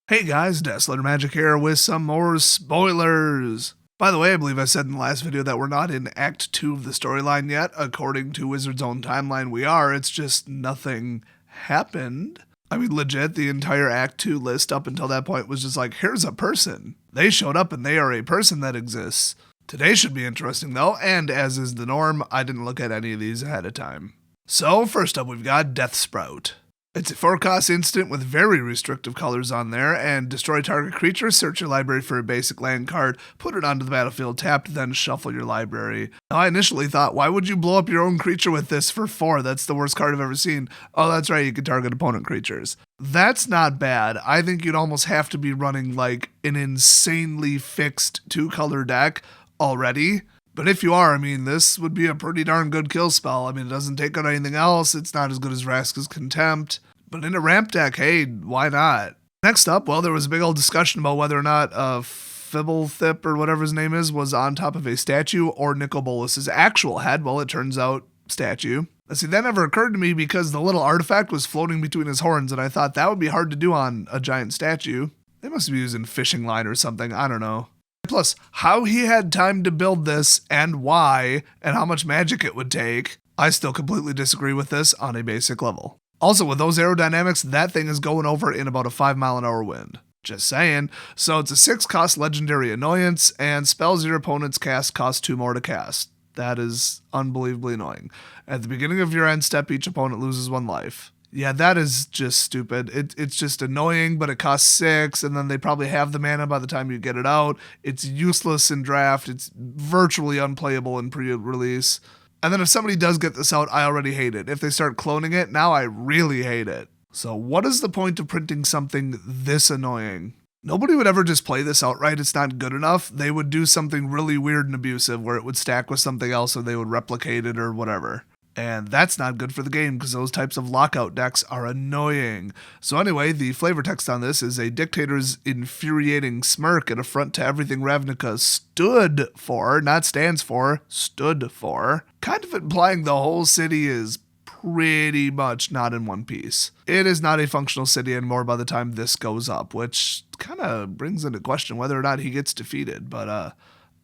Hey guys, Desolate Magic here with some more spoilers! By the way, I believe I said in the last video that we're not in Act 2 of the storyline yet. According to Wizard's own timeline, we are. It's just nothing happened. I mean, legit, the entire Act 2 list up until that point was just like, here's a person. They showed up and they are a person that exists. Today should be interesting though, and as is the norm, I didn't look at any of these ahead of time. So, first up, we've got Death Sprout. It's a 4-cost instant with very restrictive colors on there, and destroy target creature, search your library for a basic land card, put it onto the battlefield tapped, then shuffle your library. Now, I initially thought, why would you blow up your own creature with this for 4? That's the worst card I've ever seen. Oh, that's right, you can target opponent creatures. That's not bad. I think you'd almost have to be running like an insanely fixed 2-color deck already. But if you are, I mean, this would be a pretty darn good kill spell. I mean, it doesn't take on anything else. It's not as good as Vraska's Contempt. But in a ramp deck, hey, why not? Next up, well, there was a big old discussion about whether or not Fibblethip or whatever his name is was on top of a statue or Nicol Bolas's actual head. Well, it turns out statue. Let's see, that never occurred to me because the little artifact was floating between his horns, and I thought that would be hard to do on a giant statue. They must be using fishing line or something, I don't know. Plus, how he had time to build this and why, and how much magic it would take, I still completely disagree with this on a basic level. Also, with those aerodynamics, that thing is going over in about a 5-mile-an-hour wind. Just saying. So it's a 6-cost legendary annoyance, and spells your opponents cast cost 2 more to cast. That is unbelievably annoying. At the beginning of your end step, each opponent loses 1 life. Yeah, that is just stupid. It's just annoying, but it costs 6, and then they probably have the mana by the time you get it out. It's useless in draft. It's virtually unplayable in pre-release. And then if somebody does get this out, I already hate it. If they start cloning it, now I really hate it. So what is the point of printing something this annoying? Nobody would ever just play this outright. It's not good enough. They would do something really weird and abusive where it would stack with something else or they would replicate it or whatever. And that's not good for the game because those types of lockout decks are annoying. So anyway, the flavor text on this is a dictator's infuriating smirk and affront to everything Ravnica stood for, not stands for, stood for. Kind of implying the whole city is pretty much not in one piece. It is not a functional city anymore by the time this goes up, which kind of brings into question whether or not he gets defeated, but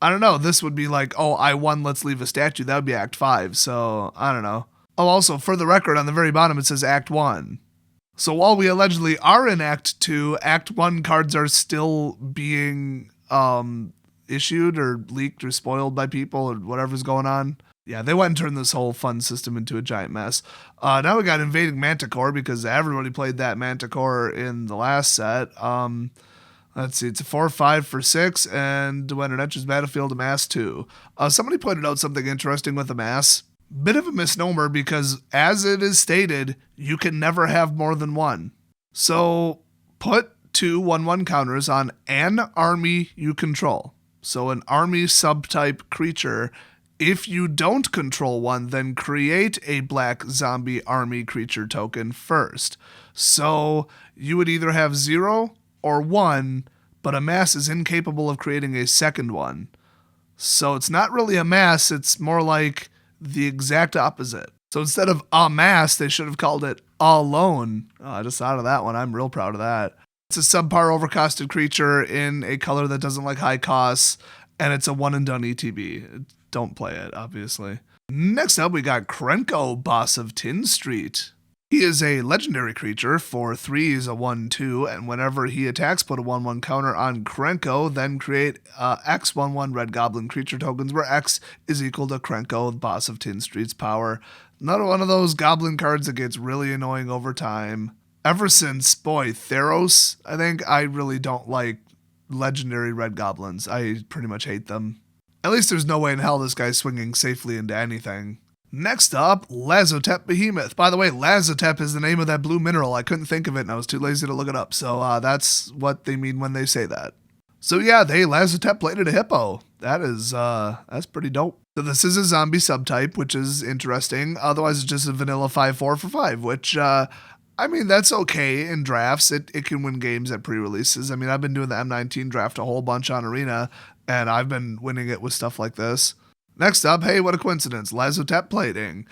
I don't know, this would be like, oh, I won, let's leave a statue. That would be Act 5, so I don't know. Oh, also, for the record, on the very bottom it says Act 1. So while we allegedly are in Act 2, Act 1 cards are still being issued or leaked or spoiled by people or whatever's going on. Yeah, they went and turned this whole fun system into a giant mess. Now we got Invading Manticore because everybody played that Manticore in the last set. Let's see, it's a 4/5 for 6, and when it enters battlefield, amass 2. Somebody pointed out something interesting with amass. Bit of a misnomer because, as it is stated, you can never have more than 1. So, put 2 1/1 counters on an army you control. So, an army subtype creature. If you don't control 1, then create a black zombie army creature token first. So, you would either have 0 or 1, but amass is incapable of creating a second one. So it's not really amass, it's more like the exact opposite. So instead of amass, they should have called it alone. Oh, I just thought of that one. I'm real proud of that. It's a subpar overcosted creature in a color that doesn't like high costs, and it's a one and done ETB. Don't play it, obviously. Next up, we got Krunk, Boss of Tin Street. He is a legendary creature. For 3, he's a 1/2, and whenever he attacks, put a 1/1 counter on Krunk, then create X 1/1 red goblin creature tokens, where X is equal to Krunk, Boss of Tin Street's power. Another one of those goblin cards that gets really annoying over time. Ever since, Theros, I think, I really don't like legendary red goblins. I pretty much hate them. At least there's no way in hell this guy's swinging safely into anything. Next up, Lazotep Behemoth. By the way, Lazotep is the name of that blue mineral. I couldn't think of it and I was too lazy to look it up. So that's what they mean when they say that. So yeah, they Lazotep plated a hippo. That's pretty dope. So this is a zombie subtype, which is interesting. Otherwise, it's just a vanilla 5/4 for 5, which, I mean, that's okay in drafts. It can win games at pre-releases. I mean, I've been doing the M19 draft a whole bunch on Arena, and I've been winning it with stuff like this. Next up, hey, what a coincidence, Lazotep plating.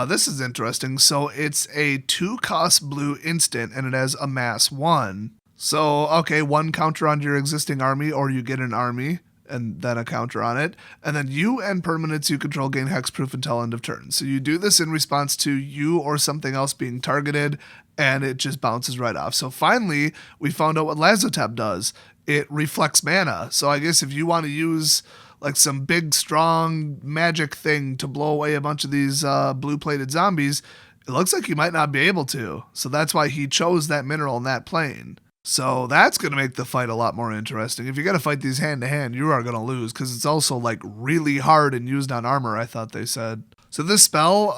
This is interesting. So it's a 2-cost blue instant, and it has amass 1. So, okay, one counter on your existing army, or you get an army, and then a counter on it. And then you and permanents you control gain hexproof until end of turn. So you do this in response to you or something else being targeted, and it just bounces right off. So finally, we found out what Lazotep does. It reflects mana. So I guess if you want to use like some big, strong magic thing to blow away a bunch of these blue-plated zombies, it looks like you might not be able to. So that's why he chose that mineral in that plane. So that's going to make the fight a lot more interesting. If you got to fight these hand-to-hand, you are going to lose because it's also like really hard and used on armor, I thought they said. So this spell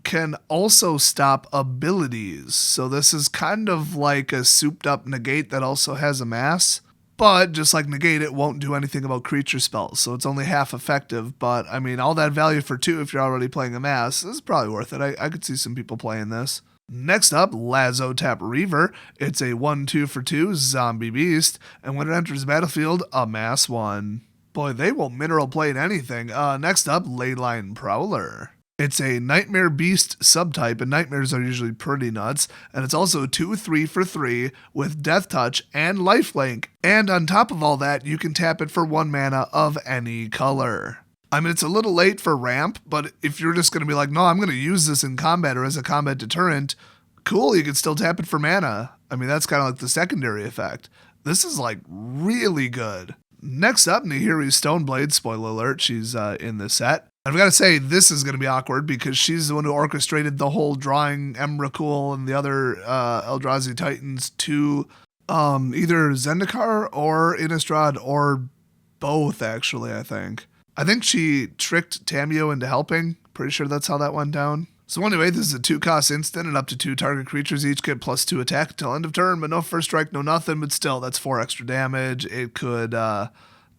can also stop abilities. So this is kind of like a souped-up negate that also has a mass. But just like negate, it won't do anything about creature spells, so it's only half effective. But I mean, all that value for 2 if you're already playing a mass is probably worth it. I could see some people playing this. Next up, Lazotep Reaver. It's a 1/2 for 2 zombie beast, and when it enters the battlefield, a mass 1. Boy, they will mineral plate anything. Next up, Leyline Prowler. It's a Nightmare Beast subtype, and nightmares are usually pretty nuts. And it's also 2/3 for 3 with Death Touch and Lifelink. And on top of all that, you can tap it for 1 mana of any color. I mean, it's a little late for ramp, but if you're just going to be like, no, I'm going to use this in combat or as a combat deterrent, cool, you can still tap it for mana. I mean, that's kind of like the secondary effect. This is like really good. Next up, Nahiri Stoneblade. Spoiler alert, she's in this set. I've got to say, this is going to be awkward because she's the one who orchestrated the whole drawing Emrakul and the other Eldrazi Titans to either Zendikar or Innistrad or both, actually, I think. I think she tricked Tamio into helping. Pretty sure that's how that went down. So anyway, this is a 2-cost instant, and up to 2 target creatures each get +2 attack until end of turn, but no first strike, no nothing, but still, that's 4 extra damage. It could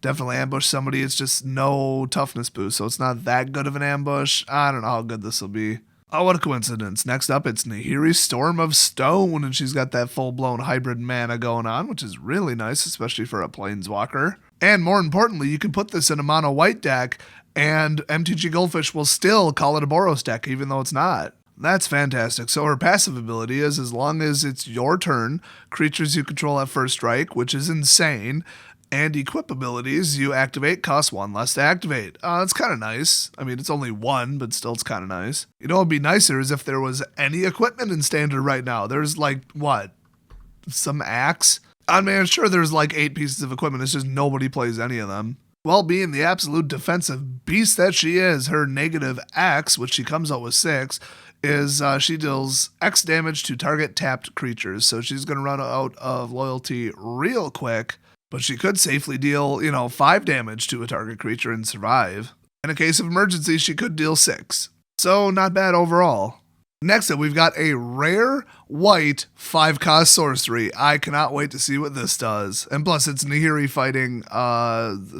definitely ambush somebody. It's just no toughness boost, so it's not that good of an ambush. I don't know how good this will be. Oh, what a coincidence. Next up, it's Nahiri Storm of Stone, and she's got that full-blown hybrid mana going on, which is really nice, especially for a Planeswalker. And more importantly, you can put this in a mono white deck, and MTG Goldfish will still call it a Boros deck, even though it's not. That's fantastic. So her passive ability is, as long as it's your turn, creatures you control have first strike, which is insane, and equip abilities you activate cost 1 less to activate. It's kind of nice. I mean, it's only 1, but still it's kind of nice. You know what would be nicer is if there was any equipment in Standard right now. There's like, what? Some axe? I mean, I'm sure there's like 8 pieces of equipment. It's just nobody plays any of them. Well, being the absolute defensive beast that she is, her negative X, which she comes out with 6, is she deals X damage to target tapped creatures. So she's going to run out of loyalty real quick, but she could safely deal, 5 damage to a target creature and survive. In a case of emergency, she could deal 6. So not bad overall. Next up, we've got a rare white 5-cost sorcery. I cannot wait to see what this does. And plus, it's Nahiri fighting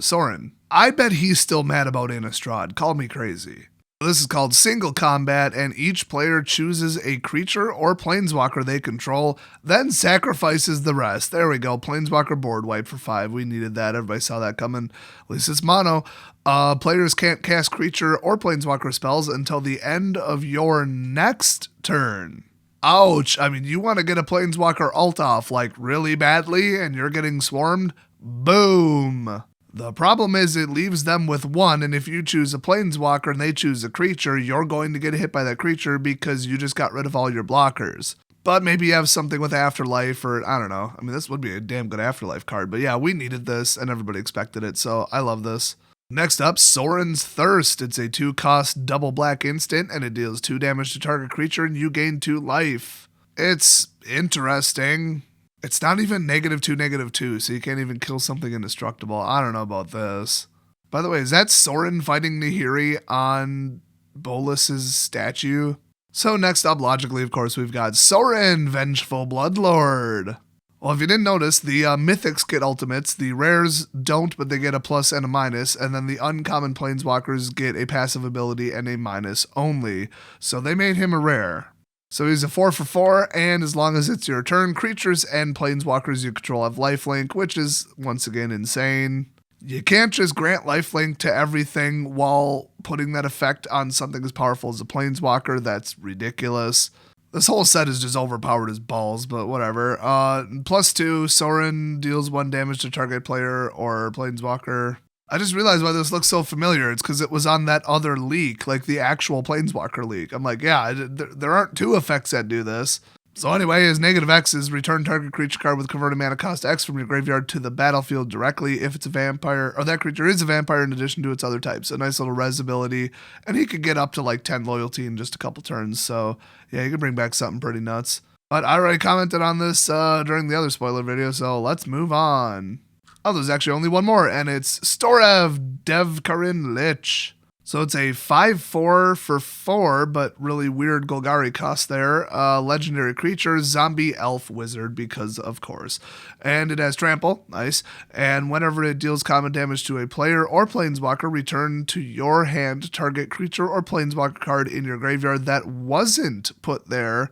Sorin. I bet he's still mad about Innistrad. Call me crazy. This is called Single Combat, and each player chooses a creature or planeswalker they control, then sacrifices the rest. There we go. Planeswalker board wipe for 5. We needed that. Everybody saw that coming. At least it's mono. Players can't cast creature or planeswalker spells until the end of your next turn. Ouch. I mean, you want to get a planeswalker ult off like really badly and you're getting swarmed? Boom. The problem is it leaves them with 1, and if you choose a planeswalker and they choose a creature, you're going to get hit by that creature because you just got rid of all your blockers. But maybe you have something with Afterlife, or I don't know. I mean, this would be a damn good Afterlife card, but yeah, we needed this and everybody expected it, so I love this. Next up, Sorin's Thirst. It's a 2-cost double black instant, and it deals 2 damage to target creature, and you gain 2 life. It's interesting. It's not even -2, -2, so you can't even kill something indestructible. I don't know about this. By the way, is that Sorin fighting Nahiri on Bolas's statue? So next up, logically, of course, we've got Sorin, Vengeful Bloodlord. Well, if you didn't notice, the Mythics get ultimates, the Rares don't, but they get a plus and a minus, and then the uncommon Planeswalkers get a passive ability and a minus only. So they made him a rare. So he's a 4 for 4, and as long as it's your turn, creatures and planeswalkers you control have lifelink, which is, once again, insane. You can't just grant lifelink to everything while putting that effect on something as powerful as a planeswalker. That's ridiculous. This whole set is just overpowered as balls, but whatever. +2, Sorin deals 1 damage to target player or planeswalker. I just realized why this looks so familiar. It's because it was on that other leak, like the actual planeswalker leak. I'm like, yeah, there aren't 2 effects that do this. So anyway, his -X is return target creature card with converted mana cost X from your graveyard to the battlefield directly if it's a vampire, or that creature is a vampire in addition to its other types. A nice little res ability, and he could get up to like 10 loyalty in just a couple turns. So yeah, he could bring back something pretty nuts. But I already commented on this during the other spoiler video, so let's move on. Oh, there's actually only one more, and it's Storev Devkarin Lich. So it's a 5/4 for 4, but really weird Golgari cost there. Legendary creature, zombie elf wizard, because of course. And it has trample, nice. And whenever it deals common damage to a player or planeswalker, return to your hand target creature or planeswalker card in your graveyard that wasn't put there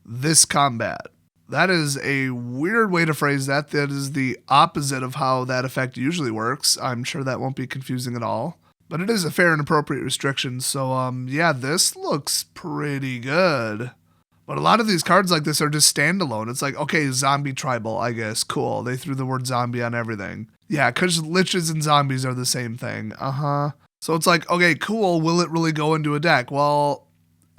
this combat. That is a weird way to phrase that. That is the opposite of how that effect usually works. I'm sure that won't be confusing at all. But it is a fair and appropriate restriction, so yeah, this looks pretty good. But a lot of these cards like this are just standalone. It's like, okay, zombie tribal, I guess, cool. They threw the word zombie on everything. Yeah, because liches and zombies are the same thing, So it's like, okay, cool, will it really go into a deck? Well,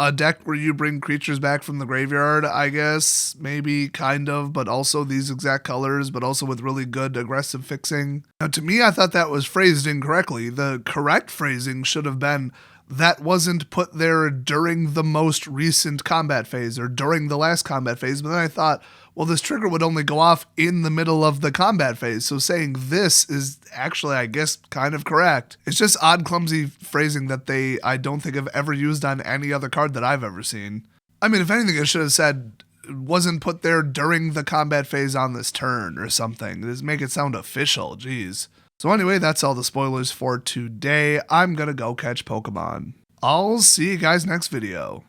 a deck where you bring creatures back from the graveyard, I guess, maybe, kind of, but also these exact colors, but also with really good aggressive fixing. Now, to me, I thought that was phrased incorrectly. The correct phrasing should have been, that wasn't put there during the most recent combat phase, or during the last combat phase, but then I thought, well, this trigger would only go off in the middle of the combat phase, so saying this is actually, I guess, kind of correct. It's just odd, clumsy phrasing that I don't think have ever used on any other card that I've ever seen. I mean, if anything, it should have said, wasn't put there during the combat phase on this turn, or something. Just make it sound official, jeez. So anyway, that's all the spoilers for today. I'm gonna go catch Pokemon. I'll see you guys next video.